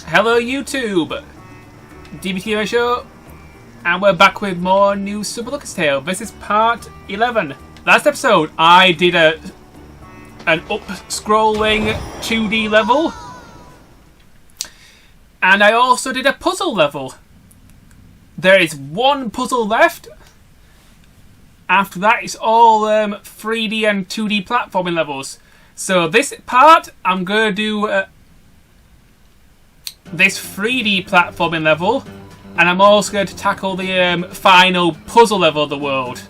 Hello YouTube! DBTGamer show, and we're back with more new Super Lucas Tale. This is part 11. Last episode I did an up-scrolling 2D level, and I also did a puzzle level. There is one puzzle left. After that it's all 3D and 2D platforming levels. So this part I'm going to do this 3D platforming level, and I'm also going to tackle the final puzzle level of the world.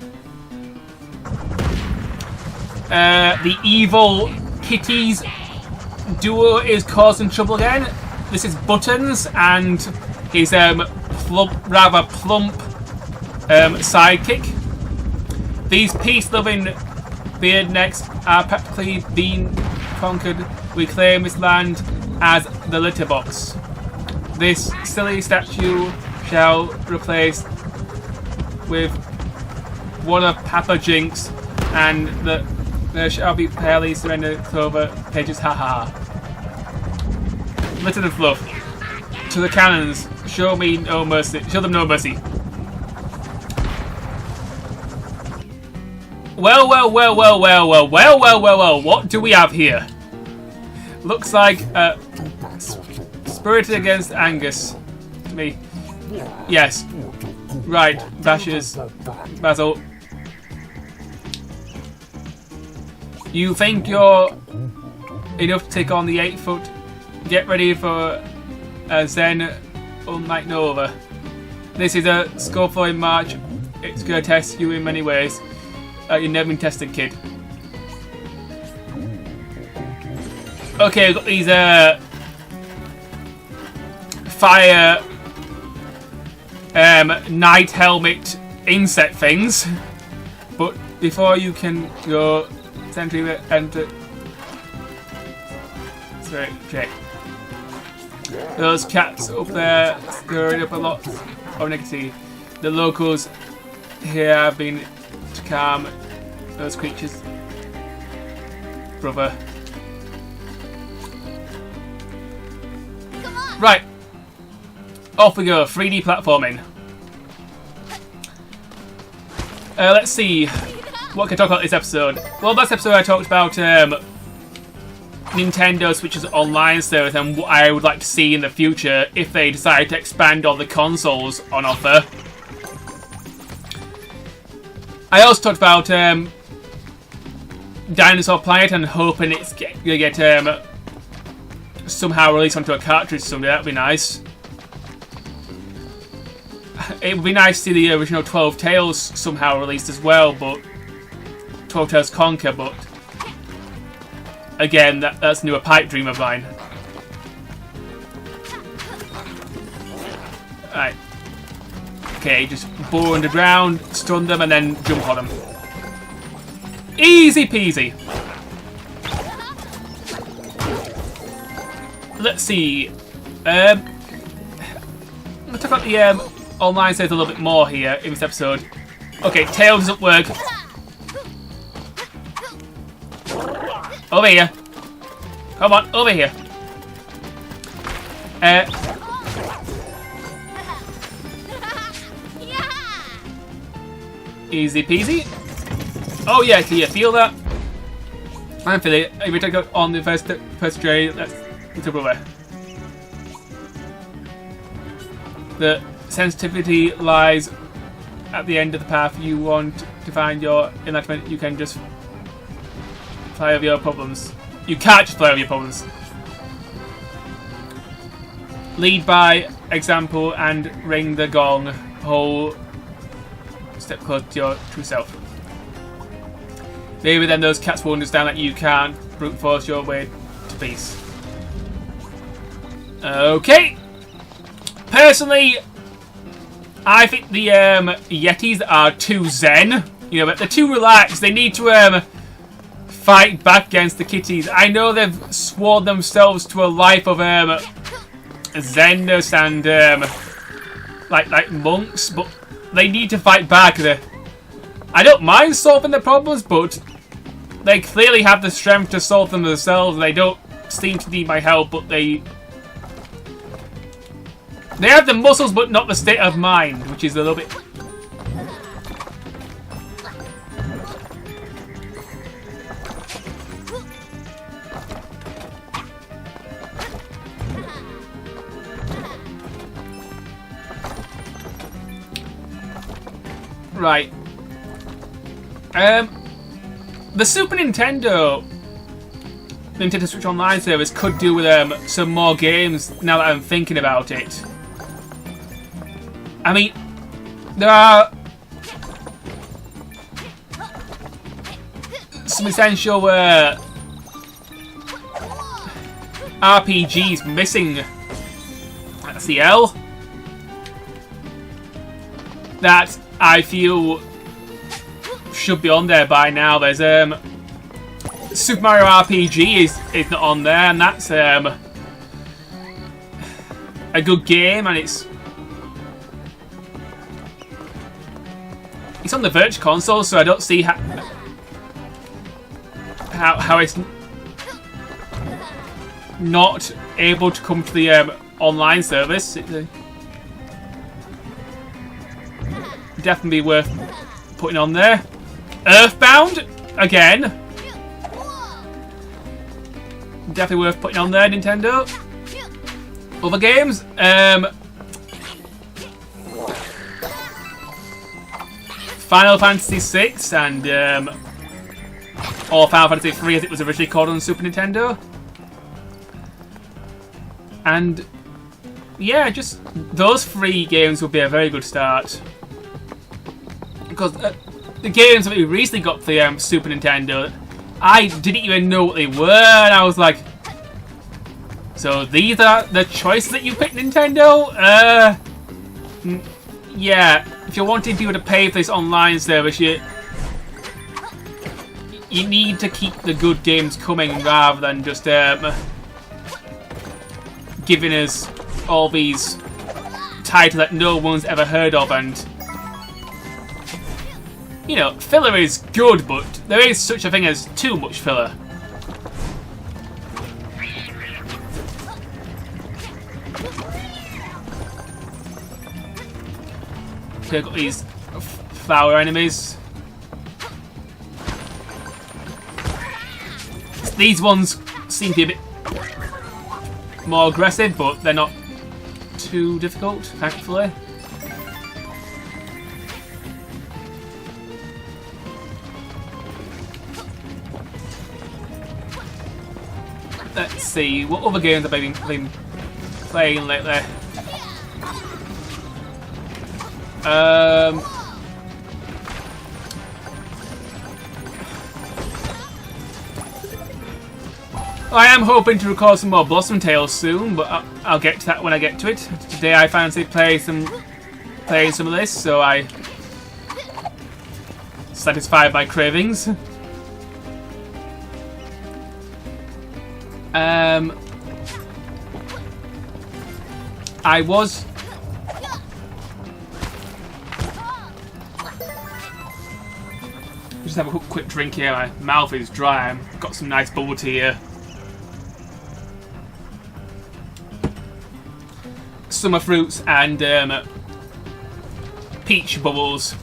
The evil kitties duo is causing trouble again. This is Buttons and his rather plump sidekick. These peace-loving beardnecks are practically being conquered. We claim this land as the litter box. This silly statue shall replace with one of Papa Jinx, and there shall be fairly surrender clover pages. Haha. Litter and fluff. To the cannons, show me no mercy. Show them no mercy. Well, what do we have here? Looks like Spirited against Angus. Me. Yes. Right, Bashers. Basil. You think you're enough to take on the 8-foot? Get ready for a Zen unlike no other. This is a Scorpion march. It's going to test you in many ways. You've never been tested, kid. Okay, we've got these fire night helmet insect things. But before you can go sentry enter. Sorry, check. Those cats up there stirring up a lot of negativity. The locals here have been to calm those creatures, brother. Right, off we go. 3D platforming. Let's see what can I talk about this episode. Well, last episode I talked about Nintendo Switch's online service and what I would like to see in the future if they decide to expand on the consoles on offer. I also talked about Dinosaur Planet and hoping it's going to get somehow released onto a cartridge someday. That'd be nice. It would be nice to see the original 12 Tales somehow released as well, but 12 Tales Conquer, but again, that's a pipe dream of mine. Right. Okay, just bore underground, stun them, and then jump on them. Easy peasy. Let's see. Let's talk about the online sales a little bit more here in this episode. Okay, tail doesn't work. Over here. Come on, over here. Easy peasy. Oh yeah, can you feel that? I feel it. If we take it on the first tray, let's go away. The sensitivity lies at the end of the path. You want to find your enlightenment, you can just fly over your problems. You can't just fly over your problems. Lead by example and ring the gong. Whole step close to your true self. Maybe then those cats will understand that you can't brute force your way to peace. Okay. Personally, I think the Yetis are too zen. You know, but they're too relaxed. They need to fight back against the kitties. I know they've sworn themselves to a life of zenness and like monks, but they need to fight back. I don't mind solving the problems, but they clearly have the strength to solve them themselves. They don't seem to need my help, but they They have the muscles, but not the state of mind, which is a little bit... Right. The Super Nintendo Switch Online service could do with some more games now that I'm thinking about it. I mean, there are some essential RPGs missing. That's the L. That I feel should be on there by now. There's Super Mario RPG is not on there, and that's a good game, and it's on the Virtual Console, so I don't see how it's not able to come to the online service. Definitely worth putting on there. Earthbound again. Definitely worth putting on there, Nintendo. Other games, Final Fantasy VI and or Final Fantasy III as it was originally called on Super Nintendo. And yeah, just those 3 games would be a very good start. Because the games that we recently got for the Super Nintendo, I didn't even know what they were, and I was like, so these are the choices that you picked, Nintendo? Yeah, if you're wanting people to pay for this online service, you need to keep the good games coming rather than just giving us all these titles that no one's ever heard of. And you know, filler is good, but there is such a thing as too much filler. Okay, I've got these flower enemies. These ones seem to be a bit more aggressive, but they're not too difficult, thankfully. Let's see, what other games have I been playing lately? I am hoping to record some more Blossom Tales soon, but I'll get to that when I get to it. Today I fancy playing some of this, so I satisfy my cravings. I was just have a quick drink here. My mouth is dry. I've got some nice bubble tea here. Summer fruits and peach bubbles.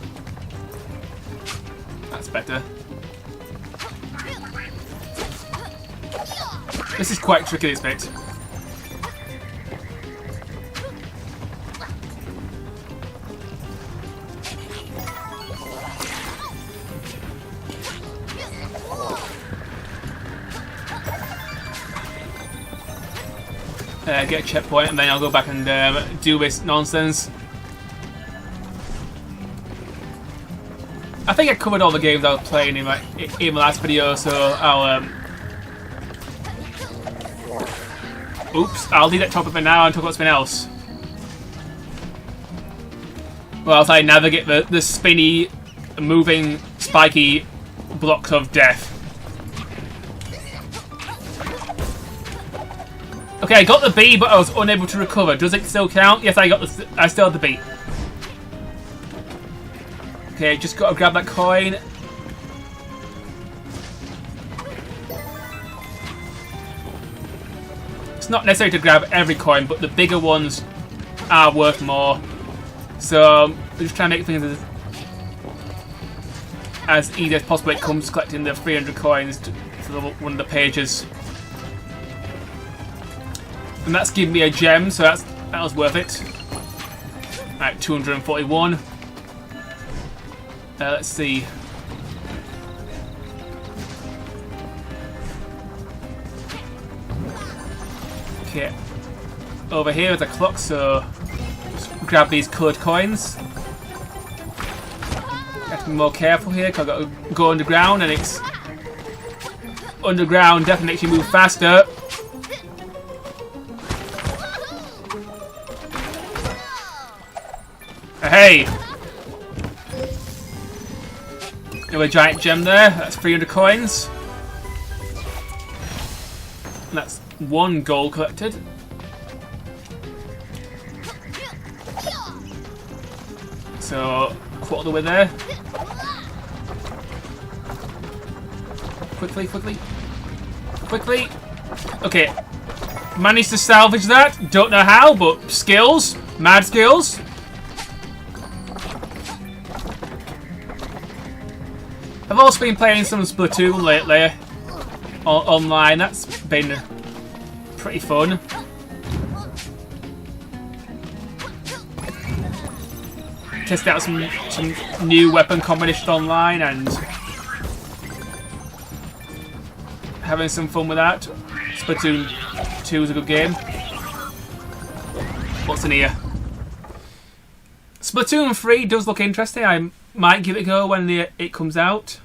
That's better. This is quite tricky, this bit. Get a checkpoint and then I'll go back and do this nonsense. I think I covered all the games I was playing in my last video, so I'll oops, I'll leave that topic for now and talk about something else. Well, as I navigate the spinny, moving, spiky blocks of death. Okay, I got the B, but I was unable to recover. Does it still count? Yes, I still have the B. Okay, just gotta grab that coin. It's not necessary to grab every coin, but the bigger ones are worth more. So we're just trying to make things as easy as possible when it comes to collecting the 300 coins to one of the pages. And that's given me a gem, so that was worth it. Alright, 241. Let's see. Okay. Over here is a clock, so just grab these coloured coins. Have to be more careful here because I've got to go underground, and it's underground definitely makes you move faster. Hey! Another giant gem there. That's 300 coins. And that's 1 gold collected. So, quarter of the way there. Quickly, quickly. Quickly. Okay. Managed to salvage that. Don't know how, but skills. Mad skills. I've also been playing some Splatoon lately. Online. That's been pretty fun. Tested out some new weapon combinations online and having some fun with that. Splatoon 2 is a good game. What's in here? Splatoon 3 does look interesting. I might give it a go when it comes out.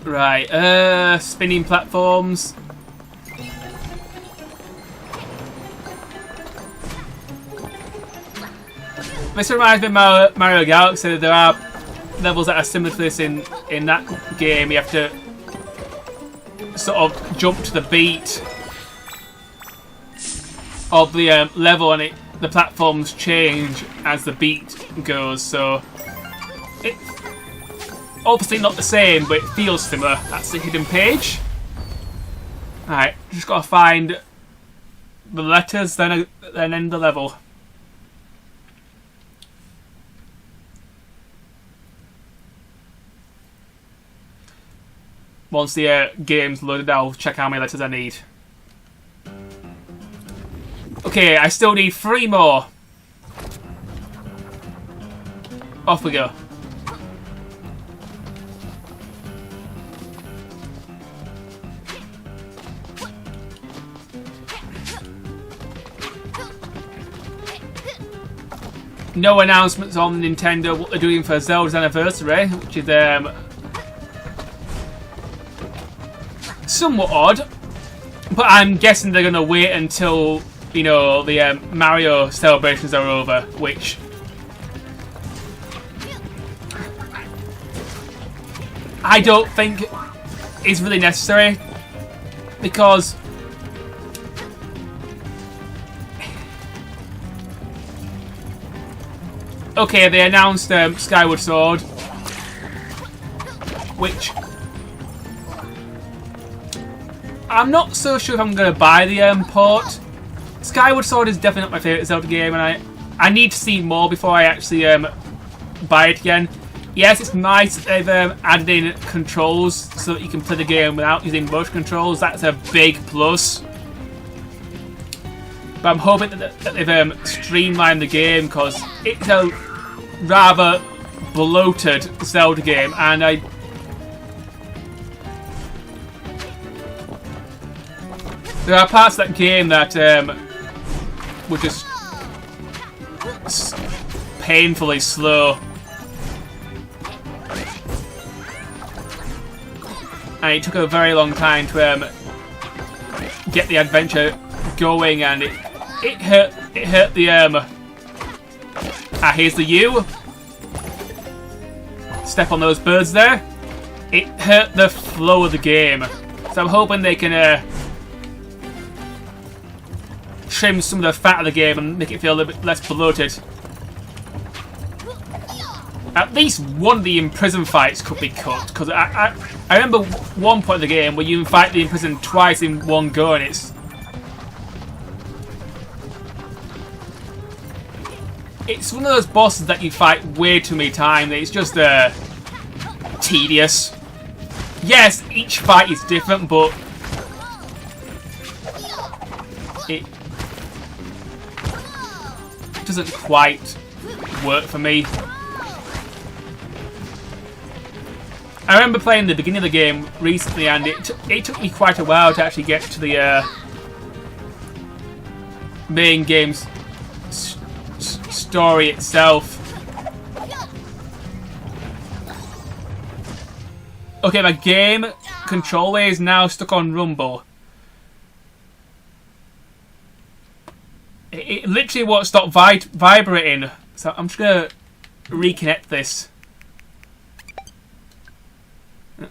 Right, spinning platforms. This reminds me of Mario Galaxy. There are levels that are similar to this in that game. You have to sort of jump to the beat of the level, and the platforms change as the beat goes. So it's obviously not the same, but it feels similar. That's the hidden page. Alright, just gotta find the letters, then end the level. Once the game's loaded, I'll check how many letters I need. Okay, I still need 3 more. Off we go. No announcements on Nintendo what they're doing for Zelda's anniversary, which is somewhat odd, but I'm guessing they're gonna wait until, you know, the Mario celebrations are over, which I don't think is really necessary, because okay, they announced Skyward Sword, which I'm not so sure if I'm going to buy the port. Skyward Sword is definitely not my favourite Zelda game, and I need to see more before I actually buy it again. Yes, it's nice that they've added in controls so that you can play the game without using motion controls. That's a big plus. But I'm hoping that they've streamlined the game, because it's a rather bloated Zelda game, and there are parts of that game that were just painfully slow. And it took a very long time to get the adventure going, and it hurt the here's the U. Step on those birds there. It hurt the flow of the game. So I'm hoping they can trim some of the fat of the game and make it feel a little bit less bloated. At least one of the imprisoned fights could be cut, because I remember one point of the game where you fight the imprisoned twice in one go, and it's one of those bosses that you fight way too many times. It's just tedious. Yes, each fight is different, but it doesn't quite work for me. I remember playing the beginning of the game recently, and it took me quite a while to actually get to the main game's story itself. Okay, my game controller is now stuck on rumble. It literally won't stop vibrating, so I'm just gonna reconnect this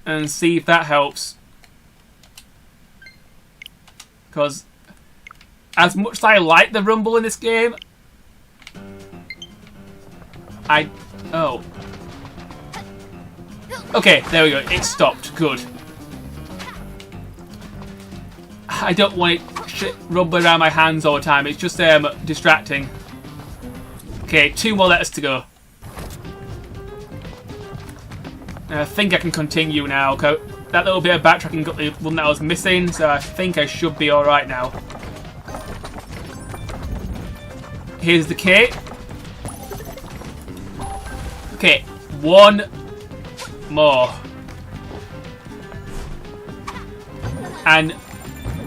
and see if that helps. Because as much as I like the rumble in this game, oh. Okay, there we go. It stopped. Good. I don't want it rumbling around my hands all the time. It's just distracting. Okay, 2 more letters to go. I think I can continue now. That little bit of backtracking got the one that I was missing, so I think I should be alright now. Here's the key. Okay, 1 more. And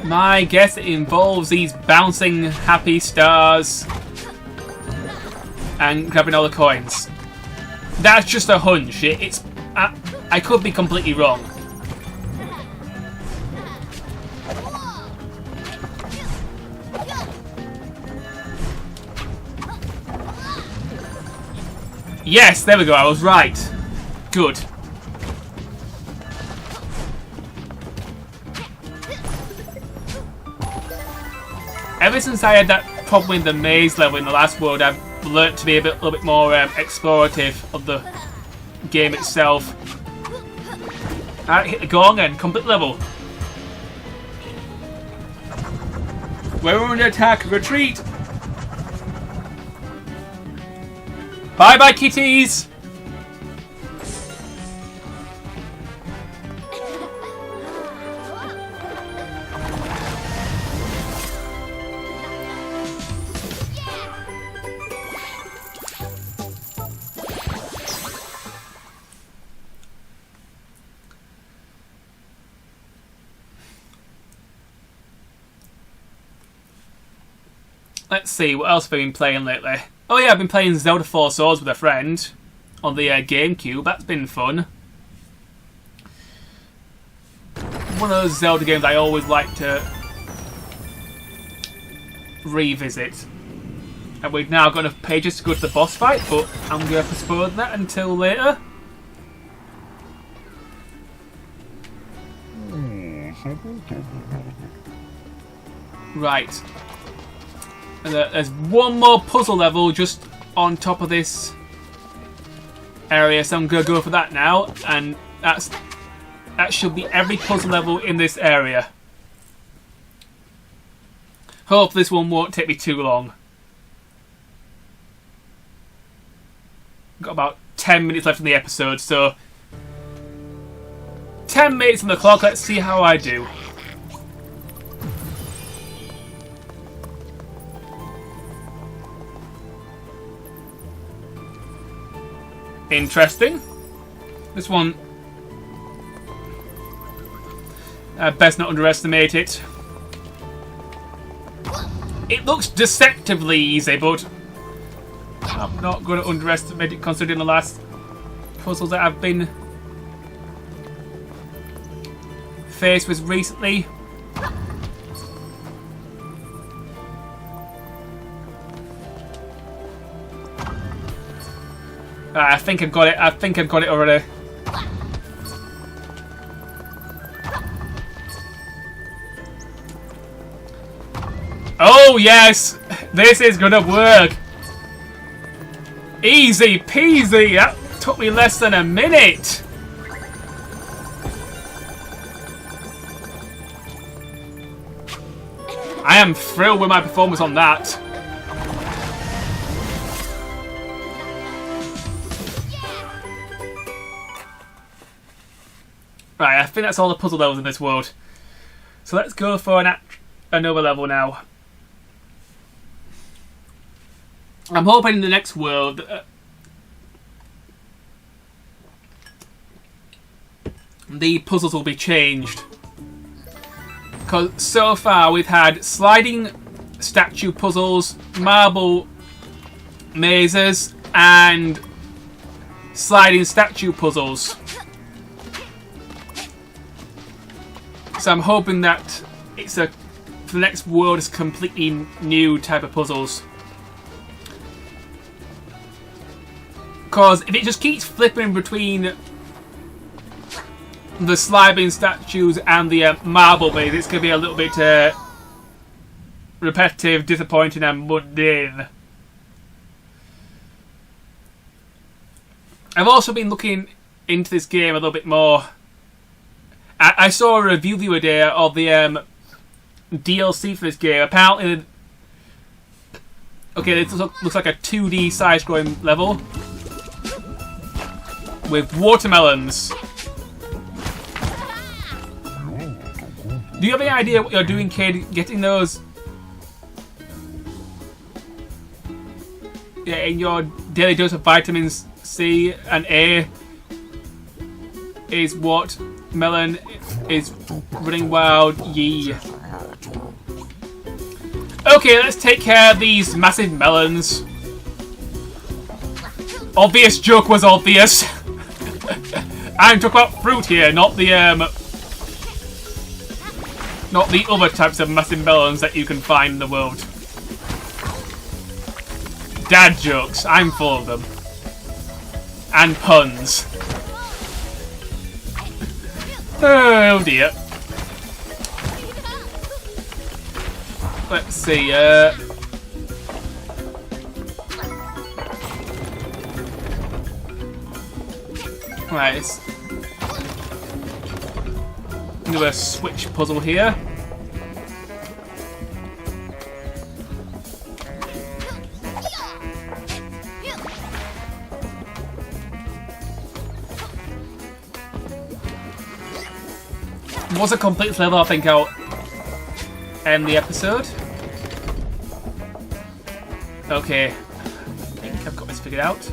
my guess it involves these bouncing happy stars and grabbing all the coins. That's just a hunch. I could be completely wrong. Yes, there we go. I was right. Good. Ever since I had that problem in the maze level in the last world, I've learnt to be a little bit more explorative of the game itself. Alright, hit the gong and complete level. We're under attack. Retreat. Bye bye, kitties. Let's see, what else have I been playing lately? Oh yeah, I've been playing Zelda 4 Swords with a friend on the GameCube. That's been fun. One of those Zelda games I always like to revisit. And we've now got enough pages to go to the boss fight, but I'm going to postpone that until later. Right. And there's one more puzzle level just on top of this area, so I'm going to go for that now. And that should be every puzzle level in this area. Hope this one won't take me too long. Got about 10 minutes left in the episode, so 10 minutes on the clock. Let's see how I do. Interesting. This one, best not underestimate it. It looks deceptively easy, but I'm not going to underestimate it considering the last puzzles that I've been faced with recently. I think I've got it. I think I've got it already. Oh yes! This is gonna work! Easy peasy! Took me less than a minute. I am thrilled with my performance on that. Right, I think that's all the puzzle levels in this world. So let's go for another level now. I'm hoping in the next world the puzzles will be changed. Because so far we've had sliding statue puzzles, marble mazes, and sliding statue puzzles. So I'm hoping that for the next world it's completely new type of puzzles. Because if it just keeps flipping between the sliding statues and the marble maze, it's going to be a little bit repetitive, disappointing and mundane. I've also been looking into this game a little bit more. I saw a review the other day of the DLC for this game. Apparently, okay, this looks like a 2D side-scrolling level with watermelons. Do you have any idea what you're doing, kid? Getting those in your daily dose of vitamins C and A is what melon is running wild. Yee. Okay, let's take care of these massive melons. Obvious joke was obvious. I'm talking about fruit here, not the other types of massive melons that you can find in the world. Dad jokes, I'm full of them. And puns. Oh dear. Let's see, right, let's do a switch puzzle here. Once I complete this level, I think I'll end the episode. Okay, I think I've got this figured out.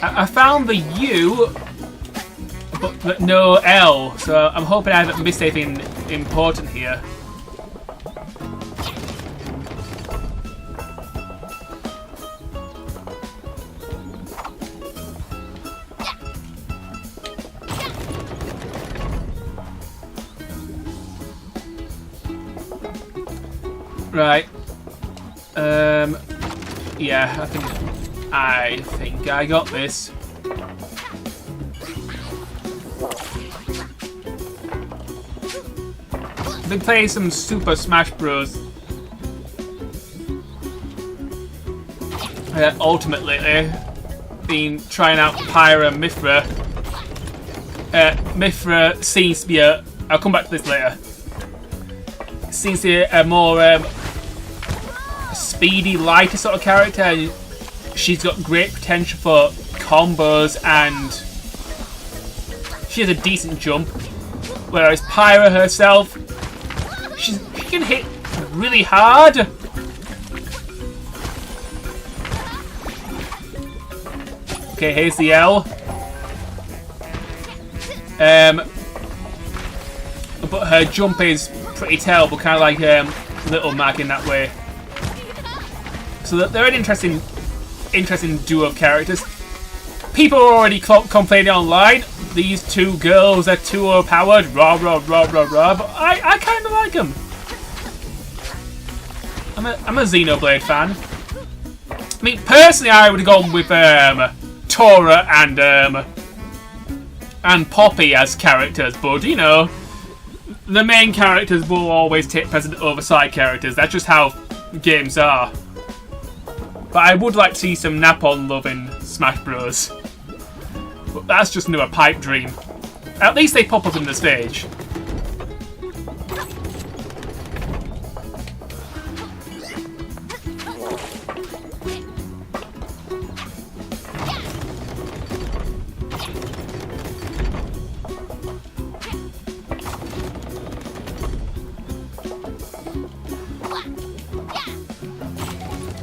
I found the U, but no L, so I'm hoping I haven't missed anything important here. Right. Yeah, I think I got this. I've been playing some Super Smash Bros. Ultimate lately. Been trying out Pyra and Mithra. Mithra seems to be I'll come back to this later. Seems to be a more speedy, lighter sort of character, and she's got great potential for combos, and she has a decent jump. Whereas Pyra herself, she can hit really hard. Okay, here's the L. But her jump is pretty terrible, kind of like Little Mag in that way. So they're an interesting duo of characters. People are already complaining online. These two girls are too overpowered. Rah rah rah rah rah. But I kind of like them. I'm a Xenoblade fan. I mean, personally, I would have gone with Tora and Poppy as characters, but you know, the main characters will always take precedent over side characters. That's just how games are. But I would like to see some nap-on love in Smash Bros. But that's just a pipe dream. At least they pop up in the stage.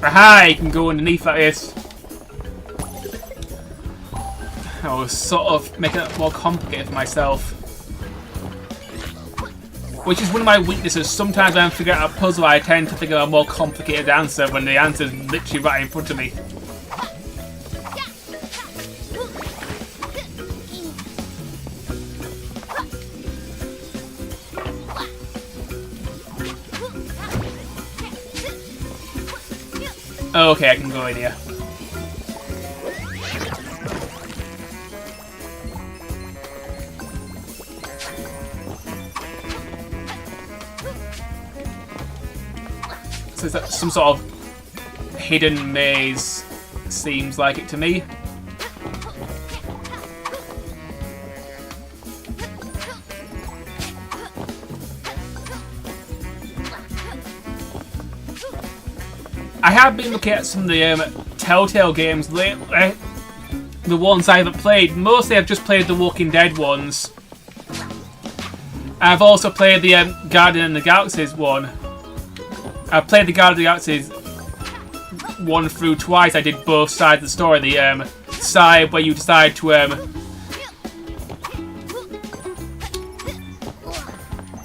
Aha, you can go underneath like this. I was sort of making it more complicated for myself. Which is one of my weaknesses. Sometimes when I'm figuring out a puzzle, I tend to think of a more complicated answer when the answer is literally right in front of me. Okay, I can go in here. So is that some sort of hidden maze? Seems like it to me. I have been looking at some of the Telltale games lately. The ones I haven't played. Mostly I've just played the Walking Dead ones. I've also played the Guardian of the Galaxies one. I've played the Guardian of the Galaxies 1 through twice. I did both sides of the story. The side where you decide to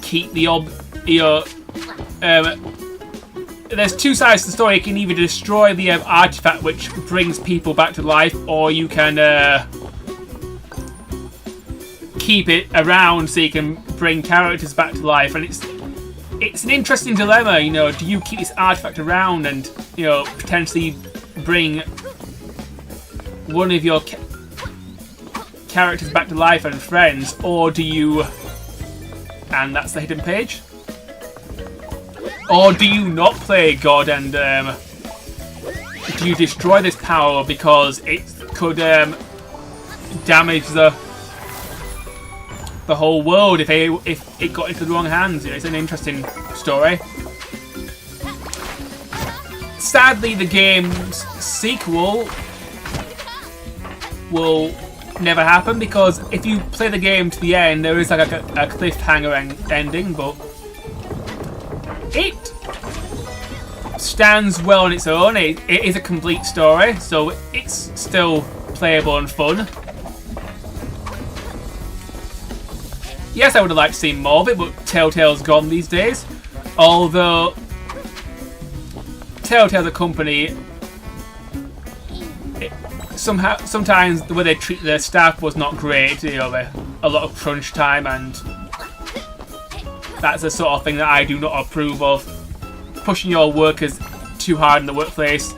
keep your there's two sides to the story. You can either destroy the artifact which brings people back to life, or you can keep it around so you can bring characters back to life. And it's an interesting dilemma, you know. Do you keep this artifact around and, you know, potentially bring one of your characters back to life and friends, or do you... And that's the hidden page. Or do you not play God and do you destroy this power because it could damage the whole world if it got into the wrong hands? You know, it's an interesting story. Sadly, the game's sequel will never happen, because if you play the game to the end, there is like a cliffhanger ending, but it stands well on its own. It is a complete story, so it's still playable and fun. Yes, I would have liked to see more of it, but Telltale's gone these days. Although Telltale, the company, sometimes the way they treat their staff was not great. You know, a lot of crunch time, and that's the sort of thing that I do not approve of. Pushing your workers too hard in the workplace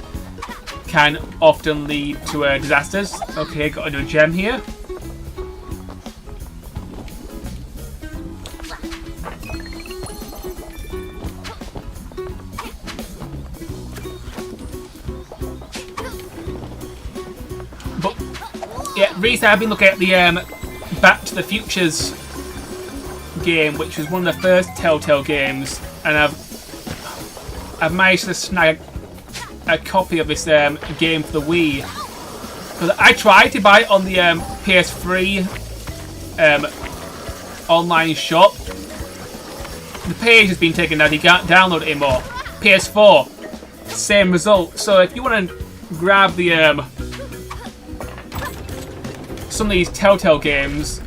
can often lead to disasters. Okay, got a new gem here. But yeah, recently I've been looking at the Back to the Future's game, which was one of the first Telltale games, and I've managed to snag a copy of this game for the Wii. Because I tried to buy it on the PS3 online shop. The page has been taken down, you can't download it anymore. PS4, same result. So if you want to grab the some of these Telltale games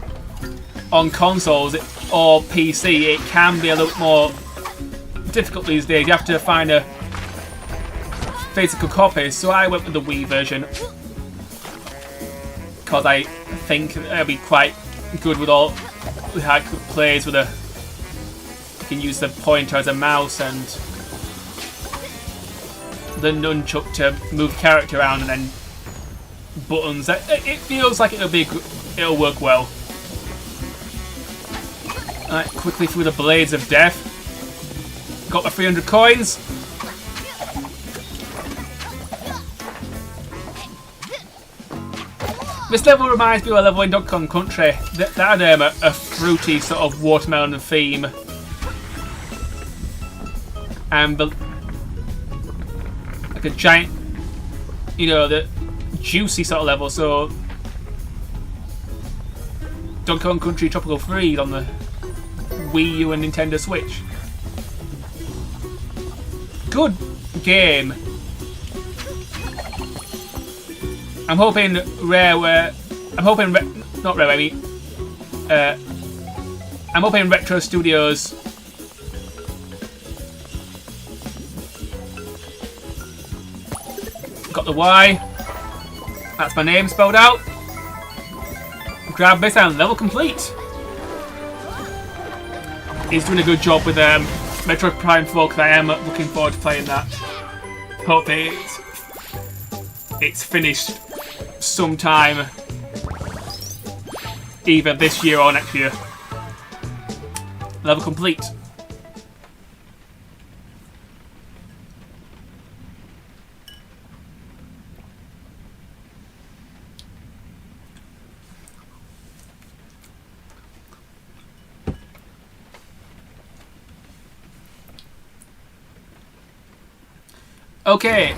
on consoles or PC, it can be a little more difficult these days. You have to find a physical copy, so I went with the Wii version because I think it'll be quite good with how it plays with you can use the pointer as a mouse and the nunchuck to move character around, and then buttons. It feels like it'll work well. Alright, quickly through the Blades of Death. Got my 300 coins. This level reminds me of a level in Donkey Kong Country that had a fruity sort of watermelon theme. And like a giant, you know, the juicy sort of level. So Donkey Kong Country Tropical Freeze on the Wii U and Nintendo Switch. Good game. I'm hoping I'm hoping Retro Studios got the Y. That's my name spelled out. Grab this and level complete. He's doing a good job with Metroid Prime 4 because I am looking forward to playing that. Hope it's finished sometime either this year or next year. Level complete. Okay.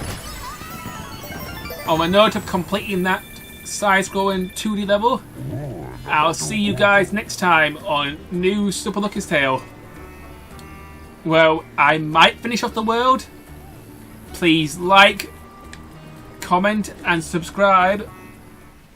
On a note of completing that side-scrolling 2D level, I'll see you guys next time on New Super Lucky's Tale. Well, I might finish off the world. Please like, comment and subscribe